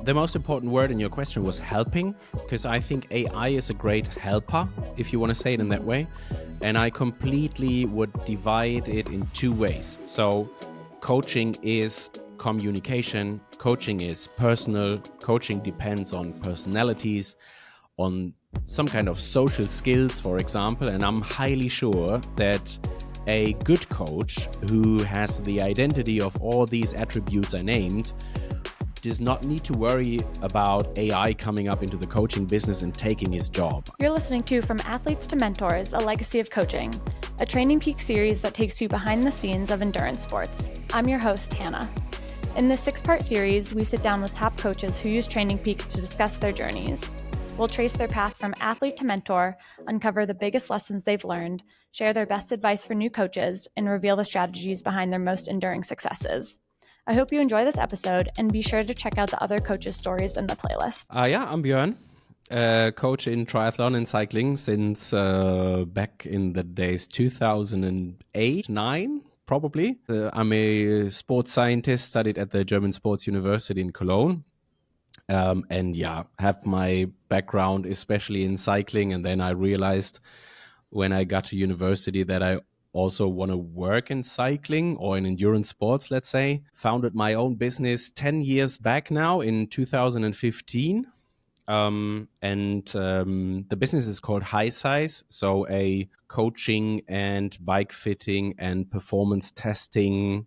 The most important word in your question was helping, because I think AI is a great helper, if you want to say it in that way. And I completely would divide it in two ways. So coaching is communication, coaching is personal, coaching depends on personalities, on some kind of social skills, for example. And I'm highly sure that a good coach who has the identity of all these attributes I named does not need to worry about AI coming up into the coaching business and taking his job. You're listening to From Athletes to Mentors, a Legacy of Coaching, a TrainingPeaks series that takes you behind the scenes of endurance sports. I'm your host, Hannah. In this 6-part series, we sit down with top coaches who use TrainingPeaks to discuss their journeys. We'll trace their path from athlete to mentor, uncover the biggest lessons they've learned, share their best advice for new coaches, and reveal the strategies behind their most enduring successes. I hope you enjoy this episode, and be sure to check out the other coaches' stories in the playlist. I'm Bjorn, coach in triathlon and cycling since back in the days 2008, 9, probably. I'm a sports scientist, studied at the German Sports University in Cologne. Have my background especially in cycling. And then I realized when I got to university that I also want to work in cycling or in endurance sports, let's say. Founded my own business 10 years back now in 2015. The business is called HYCYS, so a coaching and bike fitting and performance testing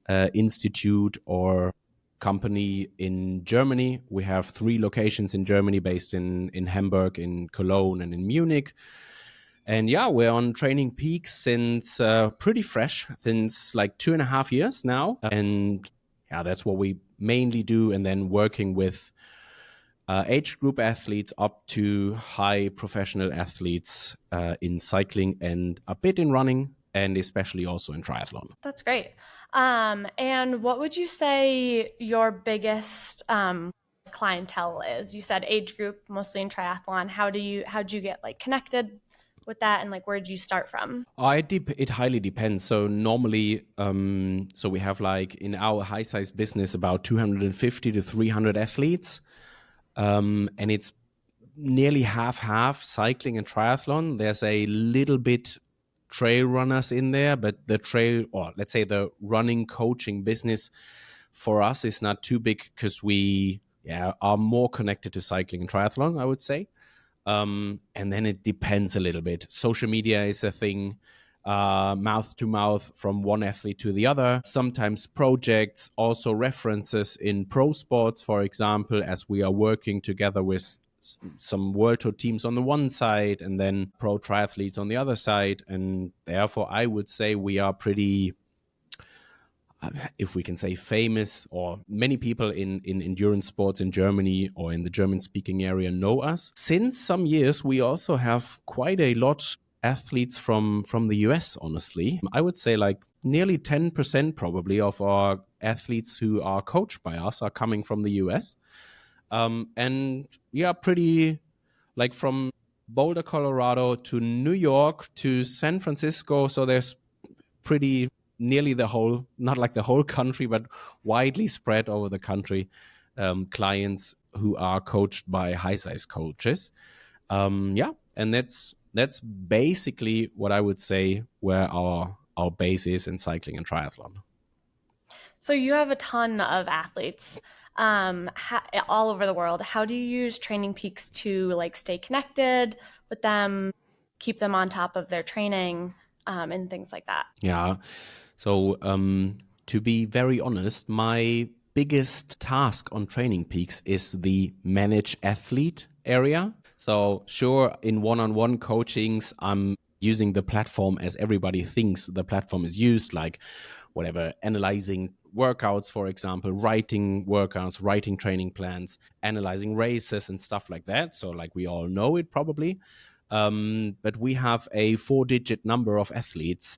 institute or company in Germany. We have 3 locations in Germany, based in Hamburg, in Cologne, and in Munich. And we're on TrainingPeaks since pretty fresh, since like 2.5 years now. And that's what we mainly do. And then working with age group athletes up to high professional athletes in cycling and a bit in running, and especially also in triathlon. That's great. And what would you say your biggest clientele is? You said age group, mostly in triathlon. How'd you get connected with that, and where did you start from? It highly depends. So normally, so we have in our HYCYS business about 250 to 300 athletes, and it's nearly half cycling and triathlon. There's a little bit trail runners in there, but the trail, or let's say the running coaching business for us is not too big, because we are more connected to cycling and triathlon, I would say. And then it depends a little bit. Social media is a thing, mouth to mouth from one athlete to the other. Sometimes projects, also references in pro sports, for example, as we are working together with some World Tour teams on the one side and then pro triathletes on the other side. And therefore, I would say we are pretty, if we can say famous, or many people in endurance sports in Germany or in the German-speaking area know us. Since some years, we also have quite a lot athletes from the US, honestly. I would say nearly 10% probably of our athletes who are coached by us are coming from the US. Pretty from Boulder, Colorado to New York to San Francisco. So there's pretty nearly the whole, not the whole country, but widely spread over the country, clients who are coached by HYCYS coaches. And that's basically what I would say where our base is in cycling and triathlon. So you have a ton of athletes all over the world. How do you use TrainingPeaks to stay connected with them, keep them on top of their training, and things like that? Yeah. So to be very honest, my biggest task on TrainingPeaks is the manage athlete area. So sure, in one-on-one coachings, I'm using the platform as everybody thinks the platform is used, analyzing workouts, for example, writing workouts, writing training plans, analyzing races and stuff like that. So we all know it probably. But we have a 4-digit number of athletes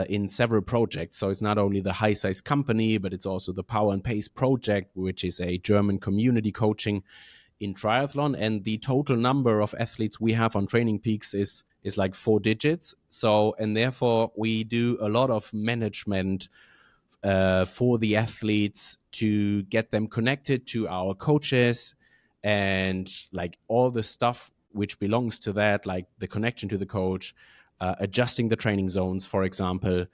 in several projects. So it's not only the HYCYS company, but it's also the Power and Pace project, which is a German community coaching in triathlon. And the total number of athletes we have on TrainingPeaks is 4 digits. So, and therefore we do a lot of management for the athletes to get them connected to our coaches and like all the stuff which belongs to that, like the connection to the coach, adjusting the training zones, for example,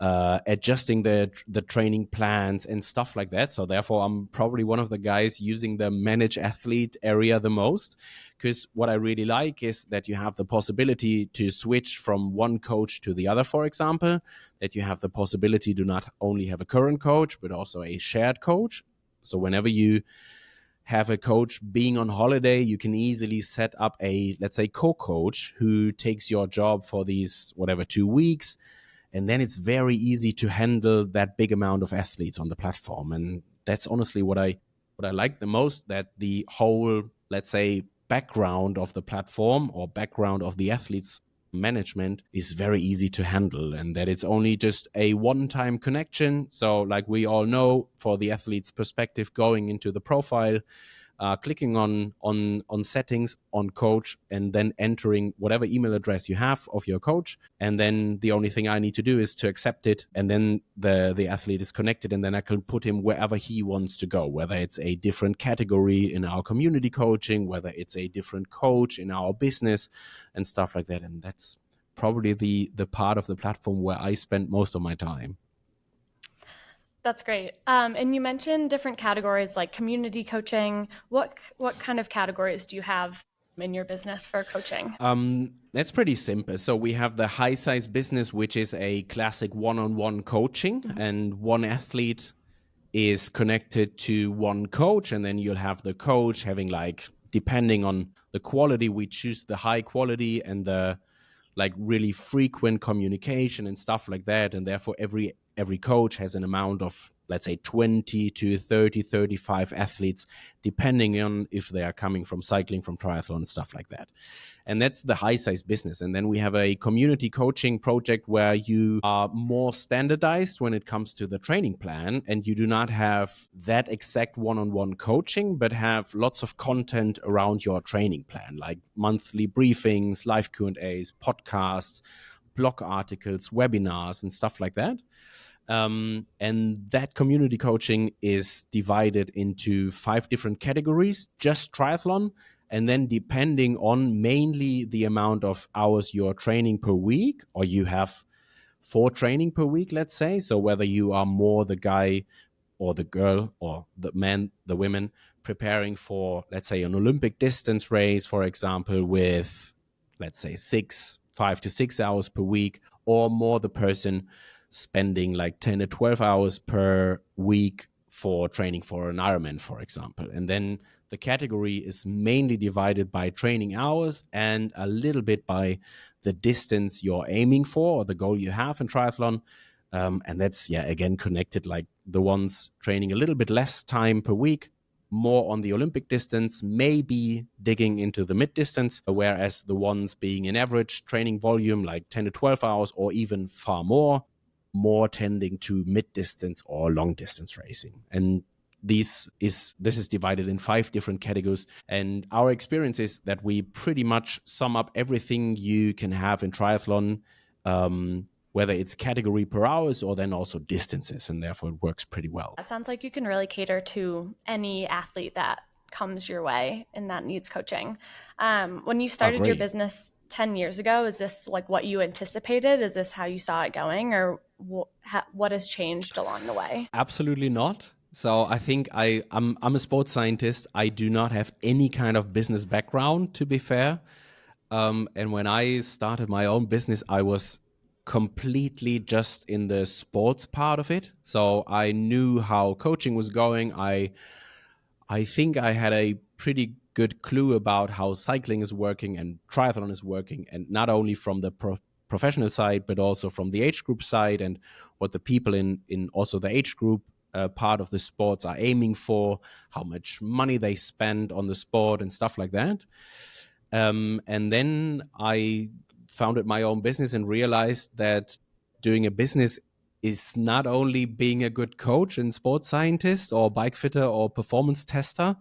adjusting the training plans and stuff like that. So therefore, I'm probably one of the guys using the manage athlete area the most, because what I really like is that you have the possibility to switch from one coach to the other, for example, that you have the possibility to not only have a current coach, but also a shared coach. So whenever you have a coach being on holiday, you can easily set up a, let's say, co-coach who takes your job for these, whatever, 2 weeks. And then it's very easy to handle that big amount of athletes on the platform. And that's honestly what I like the most, that the whole, let's say, background of the platform or background of the athletes management is very easy to handle, and that it's only just a one-time connection. So like we all know, for the athlete's perspective, going into the profile, clicking on settings on coach, and then entering whatever email address you have of your coach, and then the only thing I need to do is to accept it, and then the athlete is connected, and then I can put him wherever he wants to go, whether it's a different category in our community coaching, whether it's a different coach in our business and stuff like that. And that's probably the part of the platform where I spend most of my time. That's great. And you mentioned different categories like community coaching. What kind of categories do you have in your business for coaching? That's pretty simple. So we have the HYCYS business, which is a classic one-on-one coaching, and one athlete is connected to one coach, and then you'll have the coach having, like, depending on the quality, we choose the high quality and the like really frequent communication and stuff like that. And therefore every coach has an amount of, let's say, 20 to 30, 35 athletes, depending on if they are coming from cycling, from triathlon and stuff like that. And that's the HYCYS business. And then we have a community coaching project where you are more standardized when it comes to the training plan, and you do not have that exact one-on-one coaching, but have lots of content around your training plan, like monthly briefings, live Q&As, podcasts, blog articles, webinars, and stuff like that. And that community coaching is divided into 5 different categories, just triathlon. And then depending on mainly the amount of hours you're training per week, or you have 4 training per week, let's say. So whether you are more the guy or the girl or the man, the women preparing for, let's say, an Olympic distance race, for example, with, let's say, 5 to 6 hours per week, or more the person spending like 10 to 12 hours per week for training for an Ironman, for example. And then the category is mainly divided by training hours and a little bit by the distance you're aiming for or the goal you have in triathlon. And that's, again, connected, like the ones training a little bit less time per week, more on the Olympic distance, maybe digging into the mid distance, whereas the ones being an average training volume, like 10 to 12 hours or even far more tending to mid distance or long distance racing. And this is divided in 5 different categories. And our experience is that we pretty much sum up everything you can have in triathlon, whether it's category per hours or then also distances, and therefore it works pretty well. That sounds like you can really cater to any athlete that comes your way and that needs coaching. When you started your business 10 years ago, is this like what you anticipated? Is this how you saw it going, or what has changed along the way? Absolutely not. So I think I'm a sports scientist. I do not have any kind of business background, to be fair. And when I started my own business, I was completely just in the sports part of it. So I knew how coaching was going. I think I had a pretty good clue about how cycling is working and triathlon is working, and not only from the professional side, but also from the age group side, and what the people in also the age group part of the sports are aiming for, how much money they spend on the sport and stuff like that. And then I founded my own business and realized that doing a business is not only being a good coach and sports scientist or bike fitter or performance tester,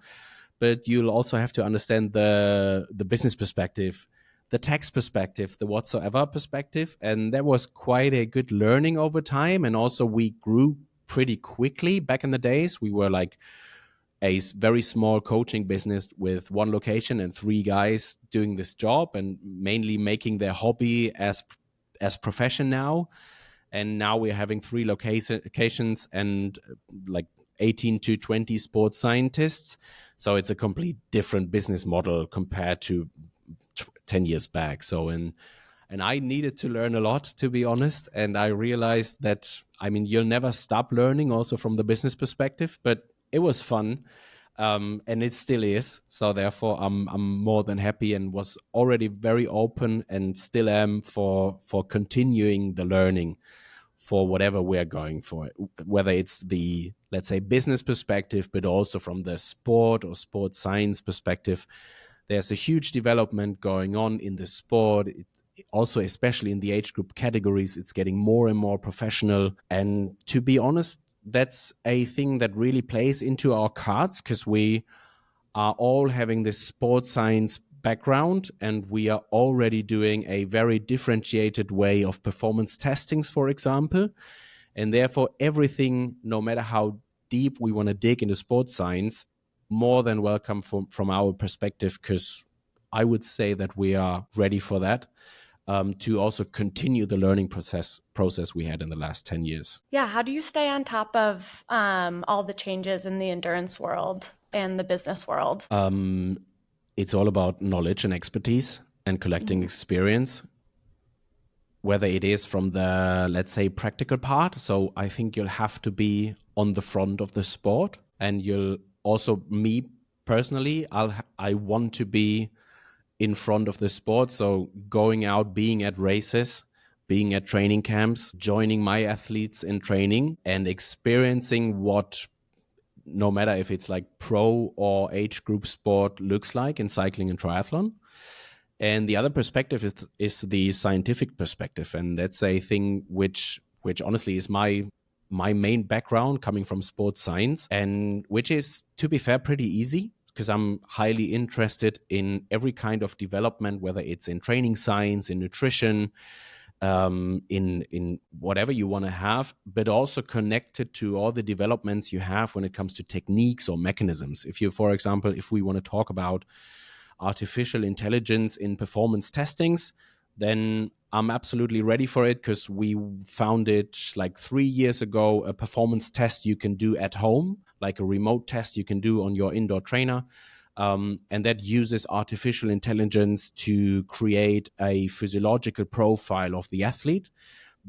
but you'll also have to understand the business perspective, the tax perspective, the whatsoever perspective. And that was quite a good learning over time. And also we grew pretty quickly. Back in the days, we were like a very small coaching business with one location and 3 guys doing this job and mainly making their hobby as profession now. And now we're having 3 locations and like 18 to 20 sports scientists. So it's a complete different business model compared to 10 years back. So and I needed to learn a lot, to be honest. And I realized that, I mean, you'll never stop learning also from the business perspective, but it was fun. And it still is. So therefore, I'm more than happy and was already very open and still am for continuing the learning for whatever we're going for, whether it's the, let's say, business perspective, but also from the sport or sports science perspective. There's a huge development going on in the sport. Also, especially in the age group categories, it's getting more and more professional. And to be honest, that's a thing that really plays into our cards because we are all having this sports science background and we are already doing a very differentiated way of performance testings, for example. And therefore, everything, no matter how deep we want to dig into sports science, more than welcome from our perspective, because I would say that we are ready for that. To also continue the learning process we had in the last 10 years. Yeah, how do you stay on top of all the changes in the endurance world and the business world? It's all about knowledge and expertise and collecting experience, whether it is from the, let's say, practical part. So I think you'll have to be on the front of the sport, and you'll also, me personally, I want to be in front of the sport. So going out, being at races, being at training camps, joining my athletes in training and experiencing what, no matter if it's like pro or age group sport, looks like in cycling and triathlon. And the other perspective is the scientific perspective. And that's a thing which honestly is my main background, coming from sports science, and which is, to be fair, pretty easy, because I'm highly interested in every kind of development, whether it's in training science, in nutrition, in whatever you want to have, but also connected to all the developments you have when it comes to techniques or mechanisms. If you, for example, if we want to talk about artificial intelligence in performance testings, then I'm absolutely ready for it, because we found it like 3 years ago, a performance test you can do at home, like a remote test you can do on your indoor trainer. And that uses artificial intelligence to create a physiological profile of the athlete,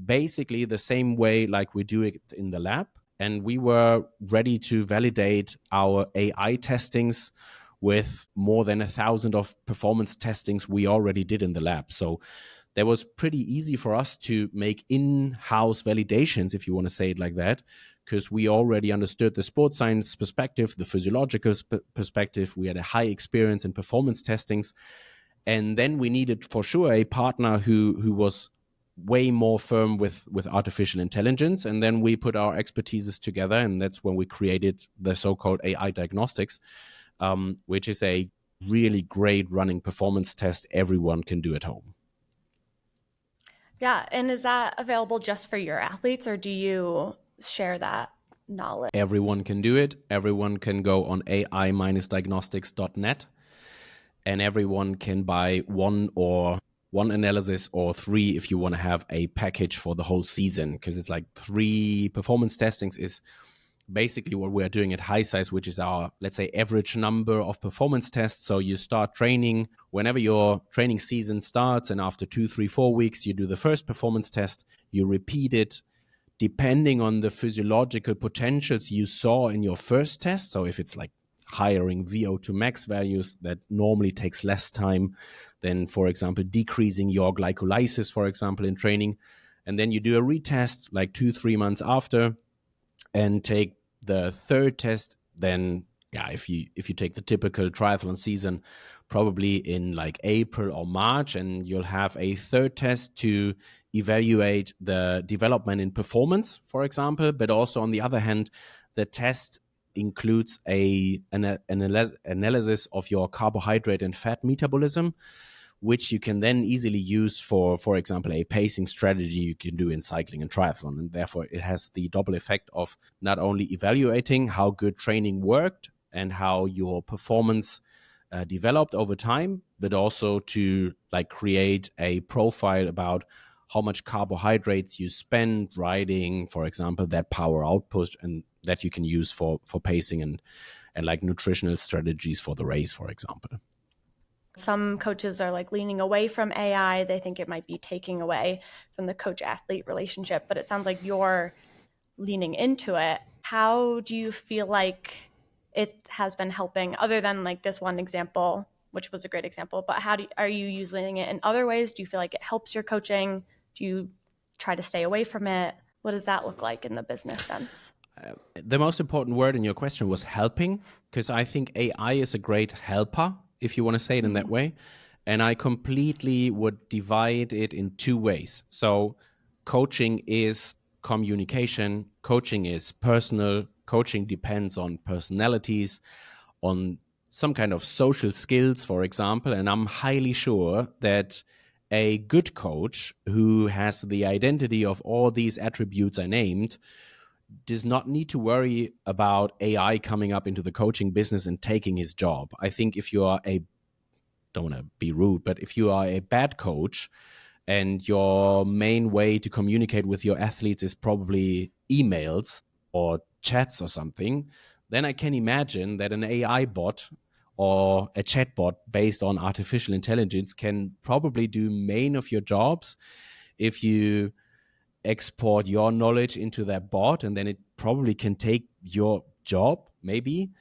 basically the same way like we do it in the lab. And we were ready to validate our AI testings with more than 1,000 of performance testings we already did in the lab. So that was pretty easy for us to make in-house validations, if you want to say it like that, because we already understood the sports science perspective, the physiological perspective. We had a high experience in performance testings. And then we needed for sure a partner who was way more firm with artificial intelligence. And then we put our expertises together, and that's when we created the so-called AI diagnostics, which is a really great running performance test everyone can do at home. Yeah, and is that available just for your athletes, or do you share that knowledge? Everyone can do it. Everyone can go on ai-diagnostics.net, and everyone can buy one analysis or 3 if you want to have a package for the whole season, because it's like 3 performance testings is basically what we're doing at HYCYS, which is our, let's say, average number of performance tests. So you start training whenever your training season starts, and after 2, 3, 4 weeks, you do the first performance test. You repeat it depending on the physiological potentials you saw in your first test. So if it's like hiring VO2 max values, that normally takes less time than, for example, decreasing your glycolysis, for example, in training. And then you do a retest like 2, 3 months after, and take the third test. Then if you take the typical triathlon season, probably in like April or March, and you'll have a third test to evaluate the development in performance, for example. But also, on the other hand, the test includes an analysis of your carbohydrate and fat metabolism, which you can then easily use for example, a pacing strategy you can do in cycling and triathlon. And therefore, it has the double effect of not only evaluating how good training worked and how your performance developed over time, but also to like create a profile about how much carbohydrates you spend riding, for example, that power output, and that you can use for pacing and like nutritional strategies for the race, for example. Some coaches are like leaning away from AI. They think it might be taking away from the coach-athlete relationship, but it sounds like you're leaning into it. How do you feel like it has been helping, other than like this one example, which was a great example, but are you using it in other ways? Do you feel like it helps your coaching? Do you try to stay away from it? What does that look like in the business sense? The most important word in your question was helping, because I think AI is a great helper, if you want to say it in that way. And I completely would divide it in two ways. So coaching is communication, coaching is personal, coaching depends on personalities, on some kind of social skills, for example. And I'm highly sure that a good coach who has the identity of all these attributes I named does not need to worry about AI coming up into the coaching business and taking his job. I think if you are don't want to be rude, but if you are a bad coach and your main way to communicate with your athletes is probably emails or chats or something, then I can imagine that an AI bot or a chatbot based on artificial intelligence can probably do main of your jobs if you export your knowledge into that bot, and then it probably can take your job, maybe,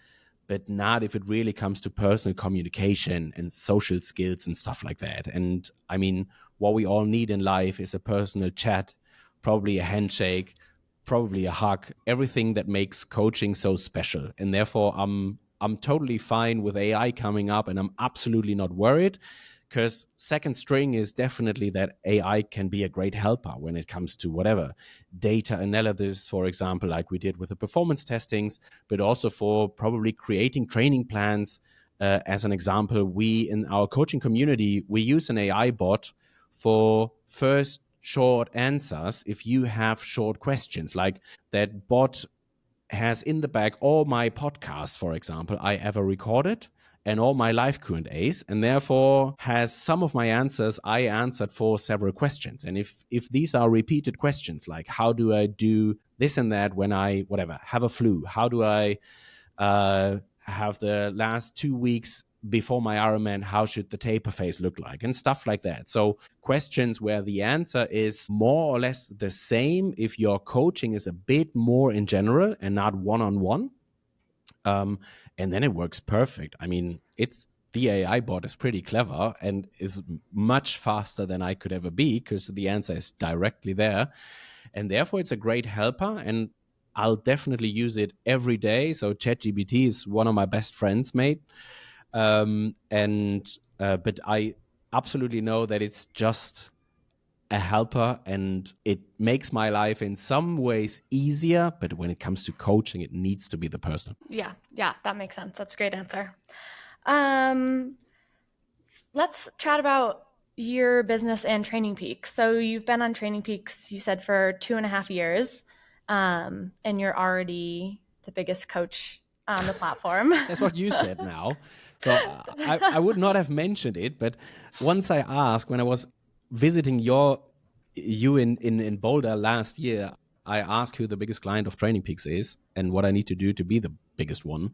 but not if it really comes to personal communication and social skills and stuff like that. And I mean, what we all need in life is a personal chat, probably a handshake, probably a hug, everything that makes coaching so special. And therefore, I'm totally fine with AI coming up, and I'm absolutely not worried, because second string is definitely that AI can be a great helper when it comes to whatever data analysis, for example, like we did with the performance testings, but also for probably creating training plans. As an example, we in our coaching community, we use an AI bot for first short answers. If you have short questions, like that bot has in the back all my podcasts, for example, I ever recorded, and all my live Q&As, and therefore has some of my answers I answered for several questions. And if these are repeated questions, like how do I do this and that when I, whatever, have a flu? How do I have the last 2 weeks before my Ironman, how should the taper phase look like? And stuff like that. So questions where the answer is more or less the same if your coaching is a bit more in general and not one-on-one. And then it works perfect. I mean, the AI bot is pretty clever and is much faster than I could ever be, because the answer is directly there. And therefore, it's a great helper, and I'll definitely use it every day. So ChatGPT is one of my best friends, mate. But I absolutely know that it's just a helper, and it makes my life in some ways easier, but when it comes to coaching, it needs to be the person. Yeah, that makes sense. That's a great answer. Let's chat about your business and TrainingPeaks. So you've been on TrainingPeaks, you said, for 2.5 years, and you're already the biggest coach on the platform. That's what you said now. So I would not have mentioned it, but once I asked, when I was visiting you in Boulder last year, I asked who the biggest client of TrainingPeaks is and what I need to do to be the biggest one,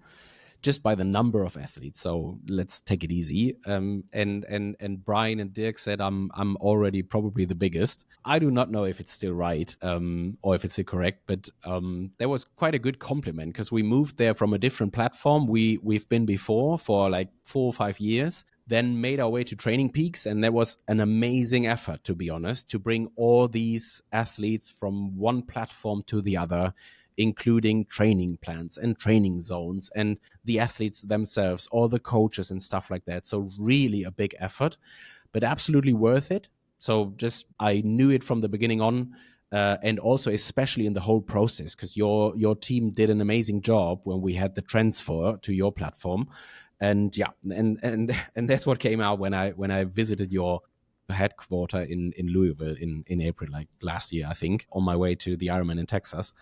just by the number of athletes. So let's take it easy. And Brian and Dirk said I'm already probably the biggest. I do not know if it's still right or if it's correct, but there was quite a good compliment, because we moved there from a different platform we've been before for like 4 or 5 years, then made our way to TrainingPeaks, and there was an amazing effort, to be honest, to bring all these athletes from one platform to the other, including training plans and training zones and the athletes themselves, all the coaches and stuff like that. So really a big effort, but absolutely worth it. So just, I knew it from the beginning on, and also especially in the whole process, because your team did an amazing job when we had the transfer to your platform. And yeah, and that's what came out when I visited your headquarter in Louisville in April, like last year, I think, on my way to the Ironman in Texas.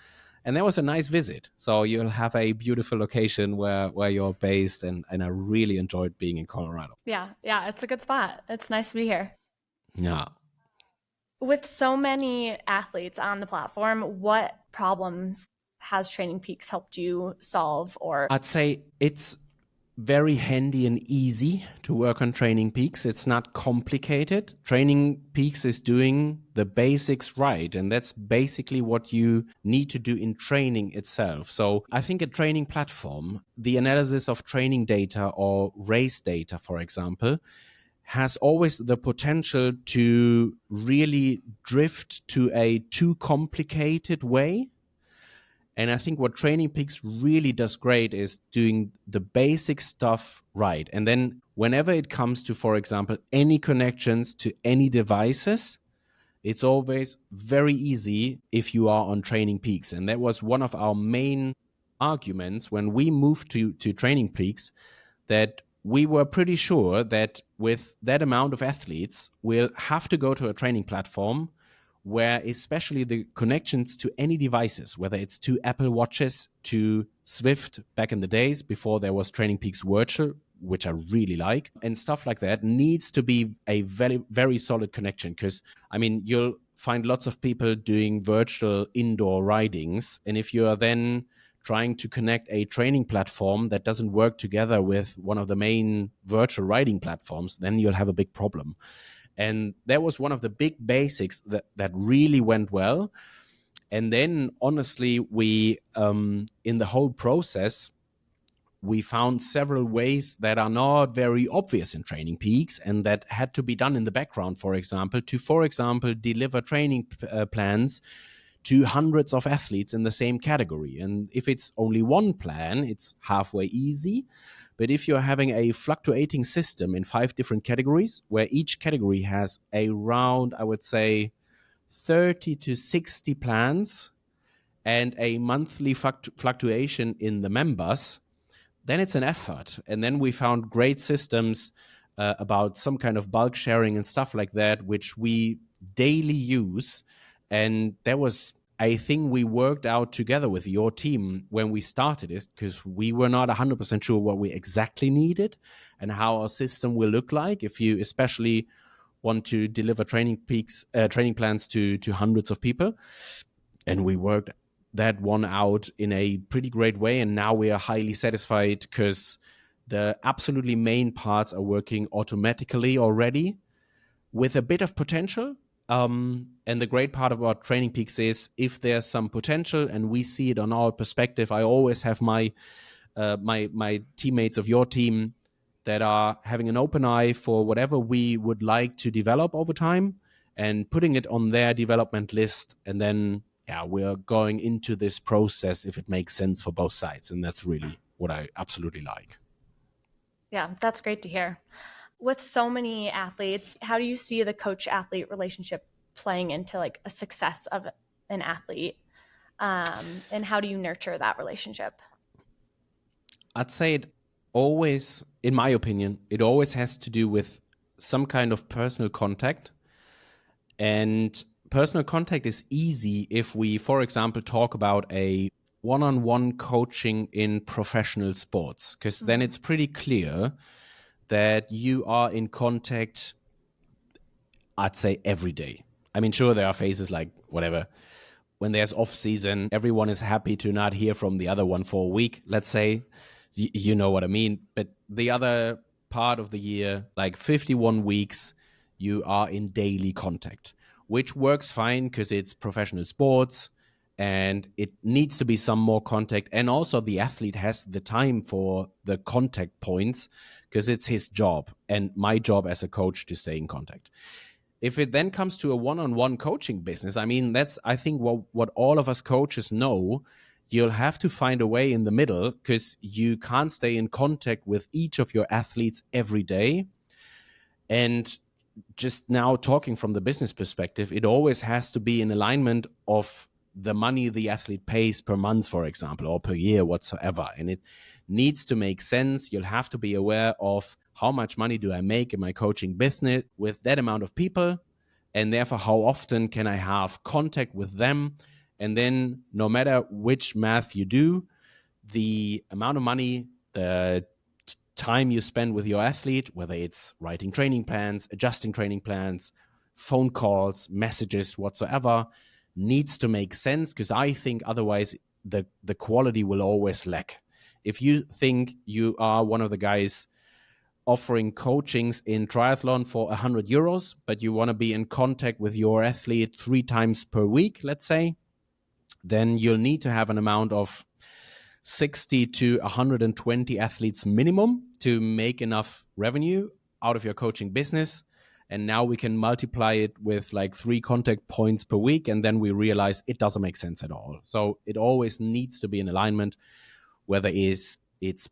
And that was a nice visit. So you'll have a beautiful location where you're based, and I really enjoyed being in Colorado. Yeah, it's a good spot. It's nice to be here. Yeah. With so many athletes on the platform, what problems has TrainingPeaks helped you solve? Or I'd say it's very handy and easy to work on TrainingPeaks. It's not complicated. TrainingPeaks is doing the basics right, and that's basically what you need to do in training itself. So I think a training platform, the analysis of training data or race data, for example, has always the potential to really drift to a too complicated way. And I think what TrainingPeaks really does great is doing the basic stuff right. And then whenever it comes to, for example, any connections to any devices, it's always very easy if you are on TrainingPeaks. And that was one of our main arguments when we moved to TrainingPeaks, that we were pretty sure that with that amount of athletes, we'll have to go to a training platform where especially the connections to any devices, whether it's to Apple Watches, to Swift back in the days before there was TrainingPeaks Virtual, which I really like, and stuff like that, needs to be a very, very solid connection. Because, I mean, you'll find lots of people doing virtual indoor ridings. And if you are then trying to connect a training platform that doesn't work together with one of the main virtual riding platforms, then you'll have a big problem. And that was one of the big basics that really went well. And then, honestly, we, in the whole process, we found several ways that are not very obvious in TrainingPeaks and that had to be done in the background, for example, deliver training plans to hundreds of athletes in the same category. And if it's only one plan, it's halfway easy. But if you're having a fluctuating system in 5 different categories, where each category has around, I would say, 30 to 60 plans and a monthly fluctuation in the members, then it's an effort. And then we found great systems about some kind of bulk sharing and stuff like that, which we daily use. And that was a thing we worked out together with your team when we started it, because we were not 100% sure what we exactly needed and how our system will look like if you especially want to deliver training plans to hundreds of people. And we worked that one out in a pretty great way. And now we are highly satisfied because the absolutely main parts are working automatically already with a bit of potential. And the great part about TrainingPeaks is if there's some potential and we see it on our perspective, I always have my teammates of your team that are having an open eye for whatever we would like to develop over time and putting it on their development list. And then, we're going into this process if it makes sense for both sides. And that's really what I absolutely like. Yeah, that's great to hear. With so many athletes, how do you see the coach-athlete relationship playing into like a success of an athlete? And how do you nurture that relationship? I'd say it always, in my opinion, it always has to do with some kind of personal contact. And personal contact is easy if we, for example, talk about a one-on-one coaching in professional sports, because then it's pretty clear that you are in contact, I'd say, every day. I mean, sure, there are phases like whatever. When there's off season, everyone is happy to not hear from the other one for a week, let's say. You know what I mean? But the other part of the year, like 51 weeks, you are in daily contact, which works fine because it's professional sports and it needs to be some more contact. And also the athlete has the time for the contact points because it's his job and my job as a coach to stay in contact. If it then comes to a one-on-one coaching business, I mean, that's, I think, what all of us coaches know. You'll have to find a way in the middle because you can't stay in contact with each of your athletes every day. And just now talking from the business perspective, it always has to be in alignment of the money the athlete pays per month, for example, or per year whatsoever. And it needs to make sense. You'll have to be aware of how much money do I make in my coaching business with that amount of people, and therefore how often can I have contact with them. And then no matter which math you do, the amount of money, the time you spend with your athlete, whether it's writing training plans, adjusting training plans, phone calls, messages, whatsoever, needs to make sense, because I think otherwise the quality will always lack. If you think you are one of the guys offering coachings in triathlon for 100 euros, but you want to be in contact with your athlete 3 times per week, let's say, then you'll need to have an amount of 60 to 120 athletes minimum to make enough revenue out of your coaching business. And now we can multiply it with like 3 contact points per week. And then we realize it doesn't make sense at all. So it always needs to be in alignment, whether it's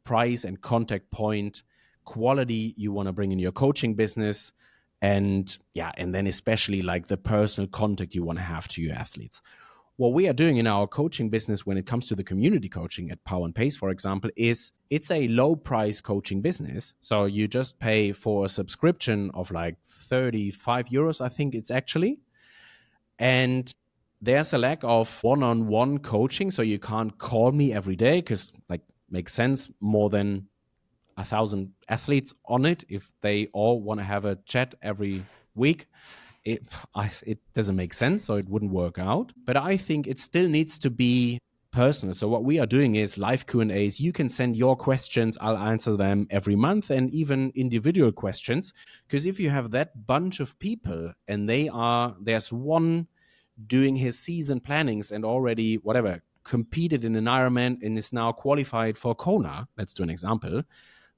price and contact point, quality you want to bring in your coaching business, and then especially like the personal contact you want to have to your athletes. What we are doing in our coaching business when it comes to the community coaching at Power and Pace, for example, is it's a low price coaching business. So you just pay for a subscription of like 35 euros, I think it's actually. And there's a lack of one-on-one coaching. So you can't call me every day, because like makes sense, more than 1,000 athletes on it. If they all want to have a chat every week, it doesn't make sense, so it wouldn't work out. But I think it still needs to be personal. So what we are doing is live Q&As. You can send your questions. I'll answer them every month, and even individual questions. Because if you have that bunch of people and there's one doing his season plannings and already competed in an Ironman and is now qualified for Kona, let's do an example,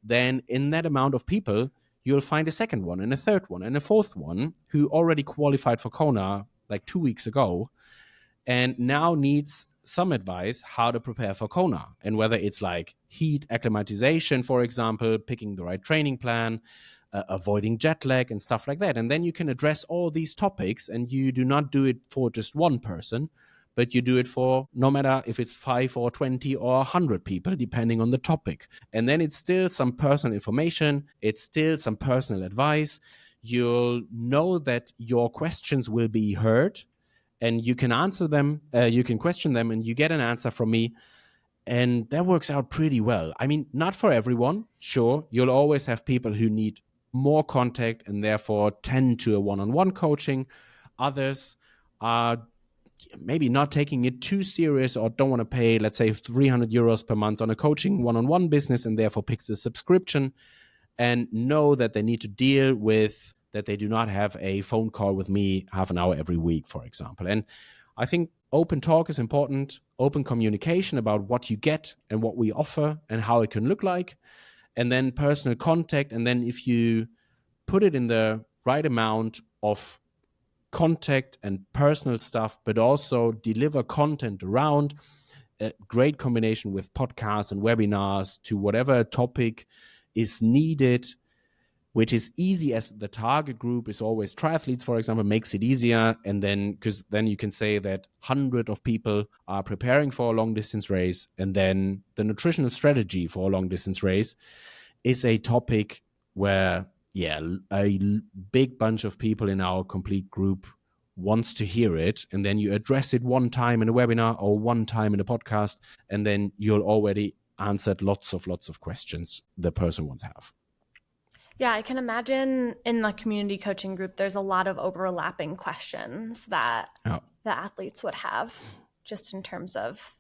then in that amount of people, you'll find a second one and a third one and a fourth one who already qualified for Kona like 2 weeks ago and now needs some advice how to prepare for Kona, and whether it's like heat acclimatization, for example, picking the right training plan, avoiding jet lag and stuff like that. And then you can address all these topics, and you do not do it for just one person, but you do it for no matter if it's 5 or 20 or 100 people, depending on the topic. And then it's still some personal information. It's still some personal advice. You'll know that your questions will be heard, and you can answer them. You can question them, and you get an answer from me. And that works out pretty well. I mean, not for everyone. Sure, you'll always have people who need more contact and therefore tend to a one-on-one coaching. Others are maybe not taking it too serious, or don't want to pay, let's say, 300 euros per month on a coaching one-on-one business, and therefore picks a subscription and know that they need to deal with that they do not have a phone call with me half an hour every week, for example. And I think open talk is important, open communication about what you get and what we offer and how it can look like, and then personal contact. And then if you put it in the right amount of contact and personal stuff, but also deliver content around, a great combination with podcasts and webinars to whatever topic is needed, which is easy, as the target group is always triathletes, for example, makes it easier. And then, because then you can say that 100 of people are preparing for a long distance race, and then the nutritional strategy for a long distance race is a topic where a big bunch of people in our complete group wants to hear it. And then you address it one time in a webinar or one time in a podcast, and then you'll already answered lots of questions the person wants to have. Yeah, I can imagine in the community coaching group, there's a lot of overlapping questions that the athletes would have, just in terms of,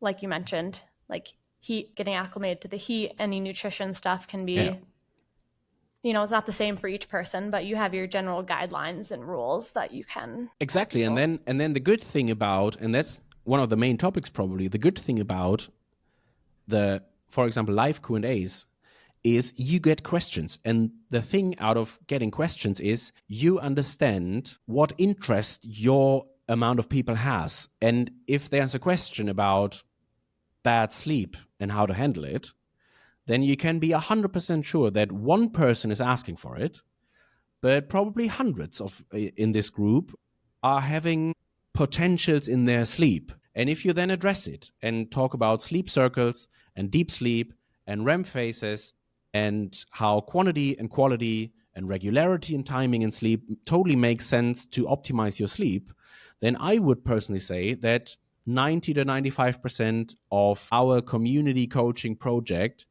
like you mentioned, like heat, getting acclimated to the heat. Any nutrition stuff can be, it's not the same for each person, but you have your general guidelines and rules that you can. Exactly. And then the good thing about, and that's one of the main topics probably, the good thing about for example, live Q&As is you get questions. And the thing out of getting questions is you understand what interest your amount of people has. And if there's a question about bad sleep and how to handle it, then you can be 100% sure that one person is asking for it, but probably hundreds in this group are having potentials in their sleep. And if you then address it and talk about sleep circles and deep sleep and REM phases and how quantity and quality and regularity and timing in sleep totally makes sense to optimize your sleep, then I would personally say that 90 to 95% of our community coaching project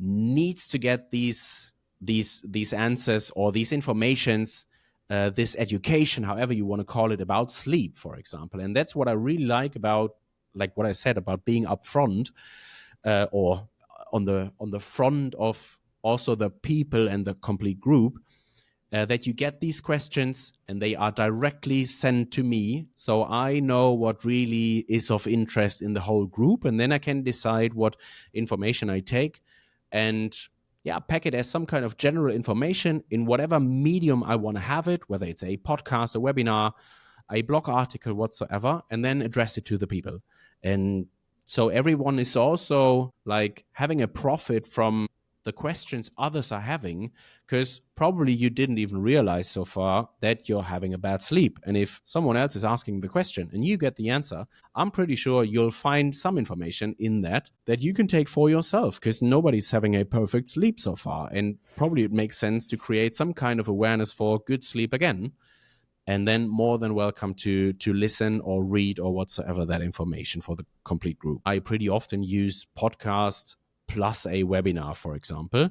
needs to get these answers or these informations, this education, however you want to call it, about sleep, for example. And that's what I really like about, like what I said about being upfront, or on the front of also the people and the complete group, that you get these questions and they are directly sent to me, so I know what really is of interest in the whole group, and then I can decide what information I take and pack it as some kind of general information in whatever medium I want to have it, whether it's a podcast, a webinar, a blog article, whatsoever, and then address it to the people. And so everyone is also like having a profit from the questions others are having, because probably you didn't even realize so far that you're having a bad sleep. And if someone else is asking the question and you get the answer, I'm pretty sure you'll find some information in that you can take for yourself, because nobody's having a perfect sleep so far. And probably it makes sense to create some kind of awareness for good sleep again. And then more than welcome to listen or read or whatsoever that information for the complete group. I pretty often use podcast plus a webinar, for example,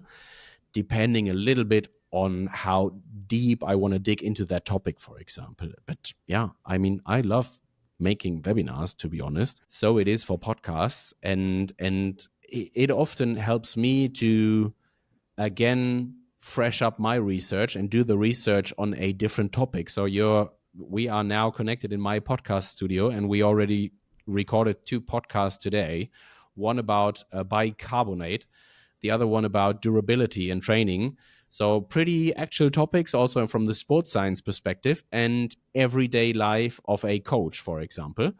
depending a little bit on how deep I want to dig into that topic, for example. But yeah, I mean, I love making webinars, to be honest. So it is for podcasts. And it often helps me to, again, fresh up my research and do the research on a different topic. So we are now connected in my podcast studio, and we already recorded 2 podcasts today, one about bicarbonate, the other one about durability and training. So pretty actual topics also from the sports science perspective and everyday life of a coach, for example.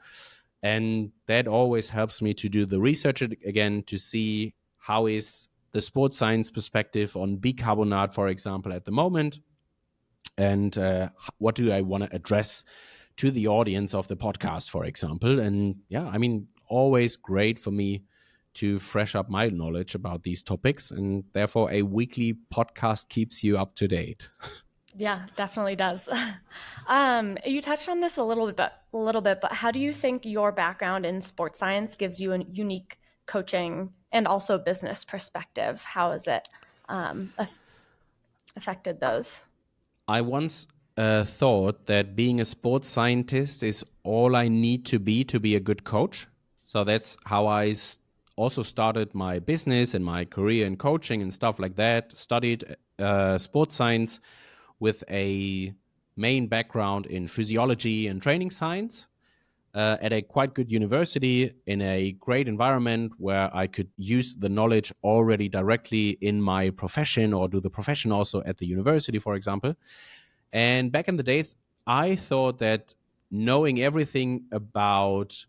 And that always helps me to do the research again, to see how is the sports science perspective on bicarbonate, for example, at the moment, and what do I want to address to the audience of the podcast, for example. And yeah, I mean, always great for me to fresh up my knowledge about these topics, and therefore a weekly podcast keeps you up to date. Yeah, definitely does. You touched on this a little bit, but how do you think your background in sports science gives you a unique coaching and also business perspective? How has it affected those? I once thought that being a sports scientist is all I need to be a good coach. So that's how I also started my business and my career in coaching and stuff like that. Studied sports science with a main background in physiology and training science at a quite good university in a great environment where I could use the knowledge already directly in my profession or do the profession also at the university, for example. And back in the days, I thought that knowing everything about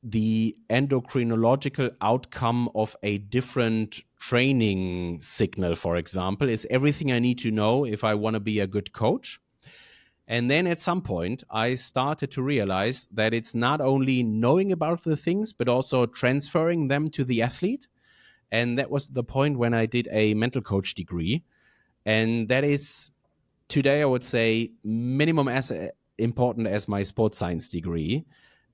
the endocrinological outcome of a different training signal, for example, is everything I need to know if I want to be a good coach. And then at some point, I started to realize that it's not only knowing about the things, but also transferring them to the athlete. And that was the point when I did a mental coach degree. And that is today, I would say, minimum as important as my sports science degree.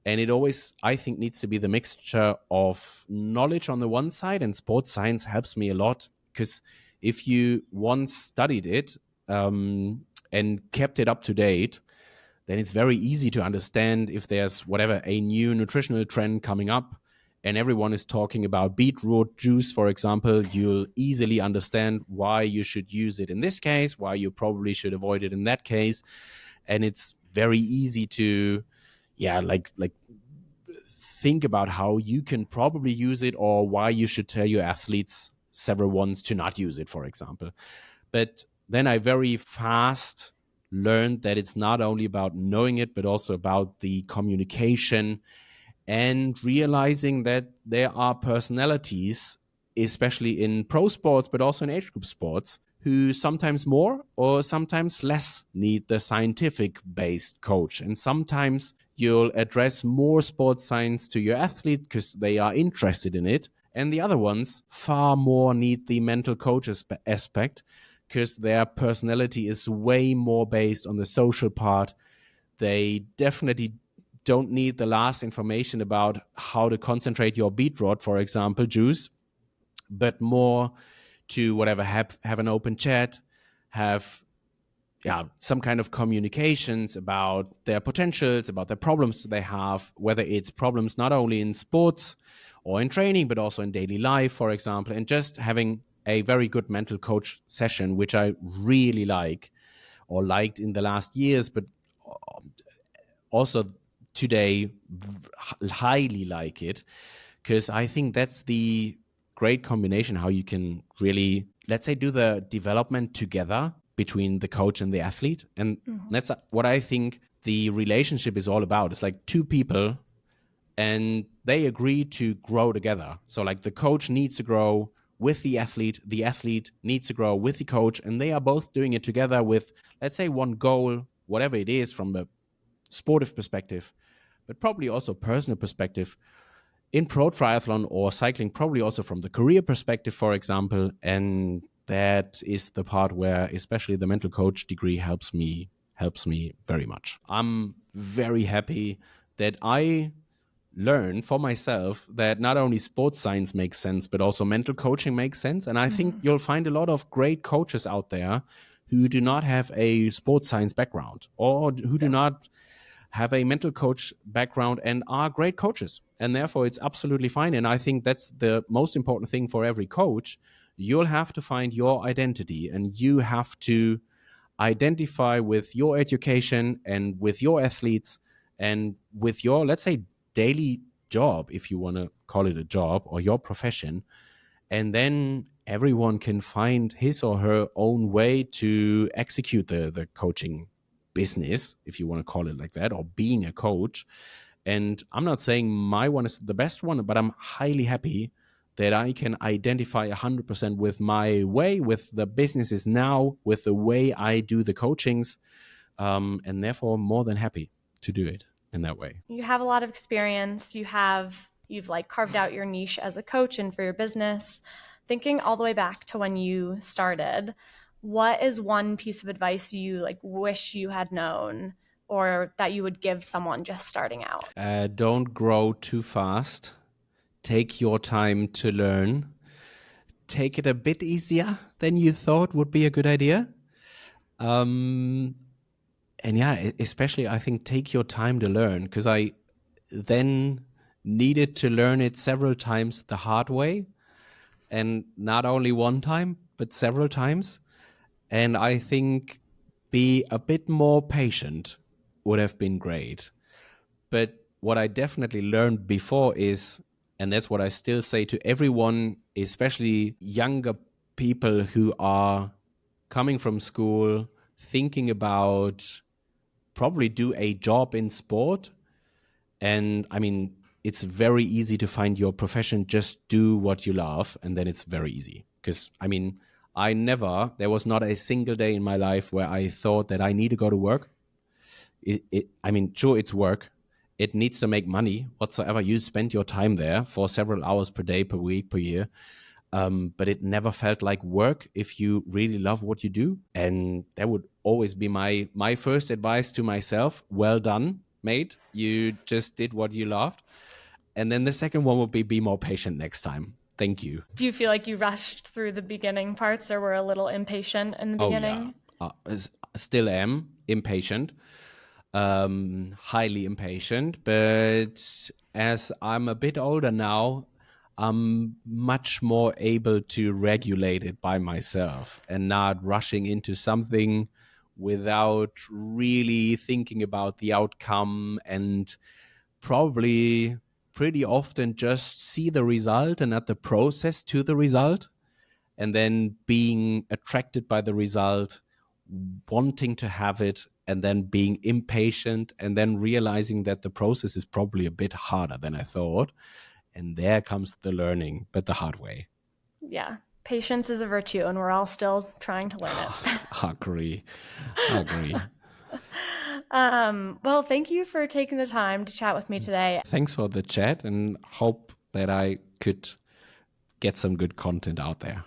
And it always, I think, needs to be the mixture of knowledge on the one side, and sports science helps me a lot, because if you once studied it and kept it up to date, then it's very easy to understand if there's whatever, a new nutritional trend coming up and everyone is talking about beetroot juice, for example, you'll easily understand why you should use it in this case, why you probably should avoid it in that case. And it's very easy to think about how you can probably use it, or why you should tell your athletes several ones to not use it, for example. But then I very fast learned that it's not only about knowing it, but also about the communication and realizing that there are personalities especially in pro sports, but also in age group sports, who sometimes more or sometimes less need the scientific based coach. And sometimes you'll address more sports science to your athlete because they are interested in it. And the other ones far more need the mental coach aspect because their personality is way more based on the social part. They definitely don't need the last information about how to concentrate your beet rod, for example, juice, but more to whatever, have an open chat, have some kind of communications about their potentials, about their problems they have, whether it's problems not only in sports or in training, but also in daily life, for example, and just having a very good mental coach session, which I really like or liked in the last years, but also today highly like it, because I think that's the great combination how you can really, let's say, do the development together between the coach and the athlete. And that's what I think the relationship is all about. It's like two people and they agree to grow together. So like the coach needs to grow with the athlete needs to grow with the coach, and they are both doing it together with, let's say, one goal, whatever it is from the sportive perspective, but probably also personal perspective in pro triathlon or cycling, probably also from the career perspective, for example. And that is the part where especially the mental coach degree helps me very much. I'm very happy that I learn for myself that not only sports science makes sense, but also mental coaching makes sense. And I think you'll find a lot of great coaches out there who do not have a sports science background or who do not have a mental coach background and are great coaches. And therefore, it's absolutely fine. And I think that's the most important thing for every coach. You'll have to find your identity and you have to identify with your education and with your athletes and with your, let's say, daily job, if you want to call it a job, or your profession. And then everyone can find his or her own way to execute the coaching business, if you want to call it like that, or being a coach. And I'm not saying my one is the best one, but I'm highly happy that I can identify 100% with my way, with the businesses now, with the way I do the coachings, and therefore more than happy to do it in that way. You have a lot of experience. You've like carved out your niche as a coach and for your business. Thinking all the way back to when you started, what is one piece of advice you like wish you had known or that you would give someone just starting out? Don't grow too fast. Take your time to learn. Take it a bit easier than you thought would be a good idea. And yeah, especially I think take your time to learn, because I then needed to learn it several times the hard way, and not only one time, but several times. And I think be a bit more patient would have been great. But what I definitely learned before is, and that's what I still say to everyone, especially younger people who are coming from school, thinking about probably do a job in sport. And I mean, it's very easy to find your profession, just do what you love, and then it's very easy. Because I mean, there was not a single day in my life where I thought that I need to go to work. I mean, sure, it's work. It needs to make money whatsoever. You spend your time there for several hours per day, per week, per year. But it never felt like work if you really love what you do. And that would always be my first advice to myself. Well done, mate. You just did what you loved. And then the second one would be more patient next time. Thank you. Do you feel like you rushed through the beginning parts or were a little impatient in the beginning? Oh, yeah. Still am impatient. Highly impatient. But as I'm a bit older now, I'm much more able to regulate it by myself and not rushing into something without really thinking about the outcome, and probably pretty often just see the result and not the process to the result, and then being attracted by the result, wanting to have it, and then being impatient, and then realizing that the process is probably a bit harder than I thought. And there comes the learning, but the hard way. Yeah. Patience is a virtue, and we're all still trying to learn it. Agree. Well, thank you for taking the time to chat with me today. Thanks for the chat, and hope that I could get some good content out there.